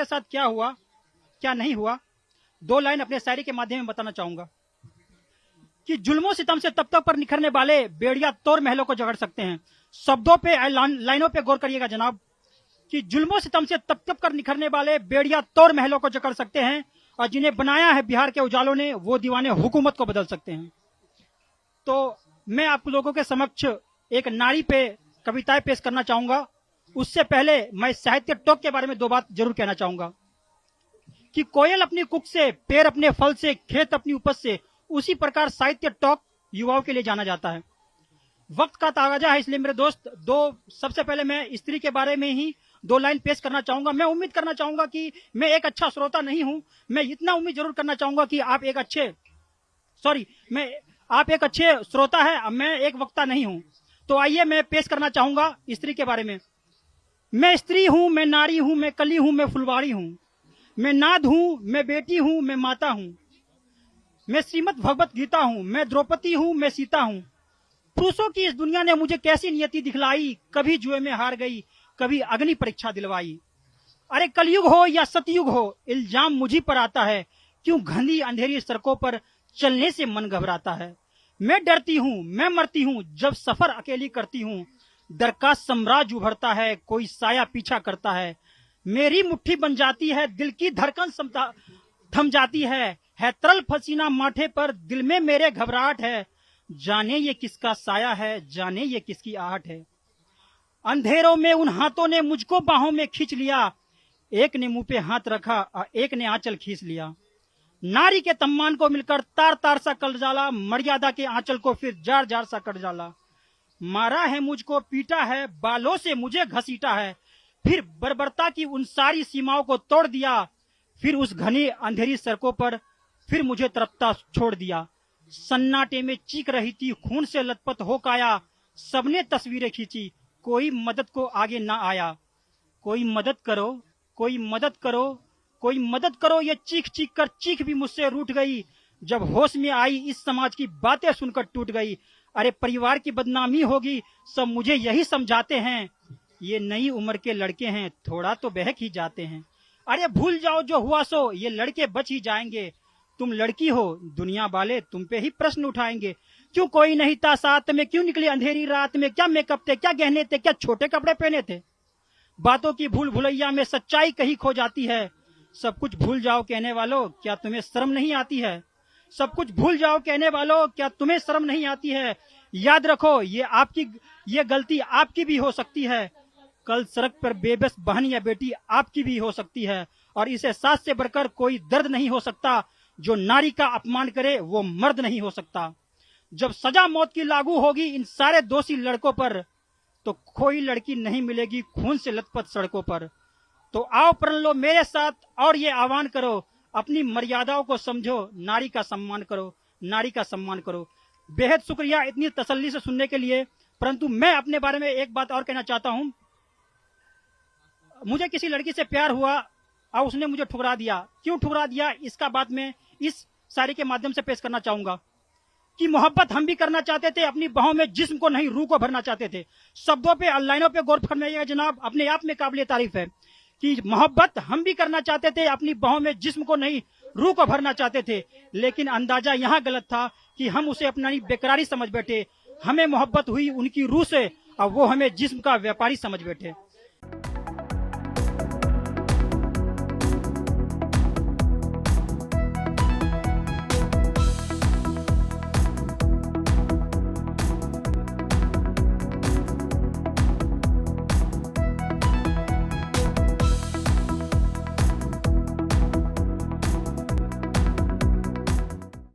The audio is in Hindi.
मेरे साथ क्या हुआ क्या नहीं हुआ, 2 लाइन अपने शायरी के माध्यम में बताना चाहूंगा कि जुल्मों सितम से तब तक पर निखरने वाले बेड़िया तोड़ महलों को जगड़ सकते हैं। शब्दों पे लाइनों पे गौर करिएगा जनाब कि जुल्मों सितम से तब तक कर निखरने वाले बेड़िया तोड़ महलों को जकड़ सकते हैं और जिन्हें बनाया है बिहार के उजालों ने वो दीवाने हुकूमत को बदल सकते हैं। तो मैं आप लोगों के समक्ष एक नारी पे कविताएं पेश करना चाहूंगा। उससे पहले मैं साहित्य टोक के बारे में 2 बात जरूर कहना चाहूंगा कि कोयल अपनी कुक से, पेड़ अपने फल से, खेत अपनी उपज से, उसी प्रकार साहित्य टॉक युवाओं के लिए जाना जाता है। वक्त का तकाजा है, इसलिए मेरे दोस्त सबसे पहले मैं स्त्री के बारे में ही 2 लाइन पेश करना चाहूंगा। मैं उम्मीद करना चाहूंगा कि मैं एक अच्छा श्रोता नहीं हूं, मैं इतना उम्मीद जरूर करना चाहूंगा कि आप एक अच्छे श्रोता है, मैं एक वक्ता नहीं हूं। तो आइए मैं पेश करना चाहूंगा स्त्री के बारे में। मैं स्त्री हूं, मैं नारी हूं, मैं कली हूं, मैं फुलवाड़ी हूं, मैं नाद हूं, मैं बेटी हूं, मैं माता हूं, मैं श्रीमद् भगवत गीता हूं, मैं द्रौपदी हूं, मैं सीता हूं। पुरुषों की इस दुनिया ने मुझे कैसी नियति दिखलाई, कभी जुए में हार गई, कभी अग्नि परीक्षा दिलवाई। अरे कलयुग हो या सतयुग हो, इल्जाम मुझी पर आता है, क्यों घनी अंधेरी सड़कों पर चलने से मन घबराता है। मैं डरती हूँ, मैं मरती हूँ, जब सफर अकेली करती हूँ, डर का साम्राज्य उभरता है, कोई साया पीछा करता है। मेरी मुट्ठी बन जाती है, दिल की धड़कन थम जाती है तरल पसीना माथे पर, दिल में मेरे घबराहट है, जाने ये किसका साया है, जाने ये किसकी आहट है। अंधेरों में उन हाथों ने मुझको बाहों में खींच लिया, एक ने मुंह पे हाथ रखा और एक ने आंचल खींच लिया। नारी के सम्मान को मिलकर तार तार सा कट जाला, मर्यादा के आंचल को फिर जार जार सा कट जाला। मारा है मुझको, पीटा है, बालों से मुझे घसीटा है, फिर बर्बरता की उन सारी सीमाओं को तोड़ दिया, फिर उस घनी अंधेरी सड़कों पर फिर मुझे तड़पता छोड़ दिया। सन्नाटे में चीख रही थी, खून से लथपथ हो काया, सबने तस्वीरें खींची, कोई मदद को आगे ना आया। कोई मदद करो, कोई मदद करो, कोई मदद करो, ये चीख चीख कर चीख भी मुझसे रूठ गई। जब होश में आई इस समाज की बातें सुनकर टूट गई। अरे परिवार की बदनामी होगी, सब मुझे यही समझाते हैं, ये नई उम्र के लड़के हैं, थोड़ा तो बहक ही जाते हैं। अरे भूल जाओ जो हुआ सो, ये लड़के बच ही जाएंगे, तुम लड़की हो, दुनिया वाले तुम पे ही प्रश्न उठाएंगे। क्यों कोई नहीं था साथ में, क्यों निकली अंधेरी रात में, क्या मेकअप थे, क्या गहने थे, क्या छोटे कपड़े पहने थे। बातों की भूल भुलैया में सच्चाई कहीं खो जाती है। सब कुछ भूल जाओ कहने वालों, क्या तुम्हें शर्म नहीं आती है। सब कुछ भूल जाओ कहने वालों, क्या तुम्हें शर्म नहीं आती है। याद रखो ये गलती आपकी भी हो सकती है। कल सड़क पर बेबस बहन या बेटी आपकी भी हो सकती है। और इसे साथ से बढ़कर कोई दर्द नहीं हो सकता, जो नारी का अपमान करे वो मर्द नहीं हो सकता। जब सजा मौत की लागू होगी इन सारे दोषी लड़कों पर, तो कोई लड़की नहीं मिलेगी खून से लथपथ सड़कों पर। तो आओ प्रण लो मेरे साथ और ये आह्वान करो, अपनी मर्यादाओं को समझो, नारी का सम्मान करो, नारी का सम्मान करो। बेहद शुक्रिया इतनी तसल्ली से सुनने के लिए। परंतु मैं अपने बारे में एक बात और कहना चाहता हूं। मुझे किसी लड़की से प्यार हुआ और उसने मुझे ठुकरा दिया। क्यों ठुकरा दिया, इसका बात मैं इस शायरी के माध्यम से पेश करना चाहूंगा कि मोहब्बत हम भी करना चाहते थे, अपनी बाहों में जिस्म को नहीं रूह को भरना चाहते थे। शब्दों पे और लाइनों पे गौर फरमाइएगा जनाब, अपने आप में काबिल तारीफ है कि मोहब्बत हम भी करना चाहते थे, अपनी बाहों में जिस्म को नहीं रूह को भरना चाहते थे। लेकिन अंदाजा यहाँ गलत था कि हम उसे अपनी बेकरारी समझ बैठे। हमें मोहब्बत हुई उनकी रूह से और वो हमें जिस्म का व्यापारी समझ बैठे।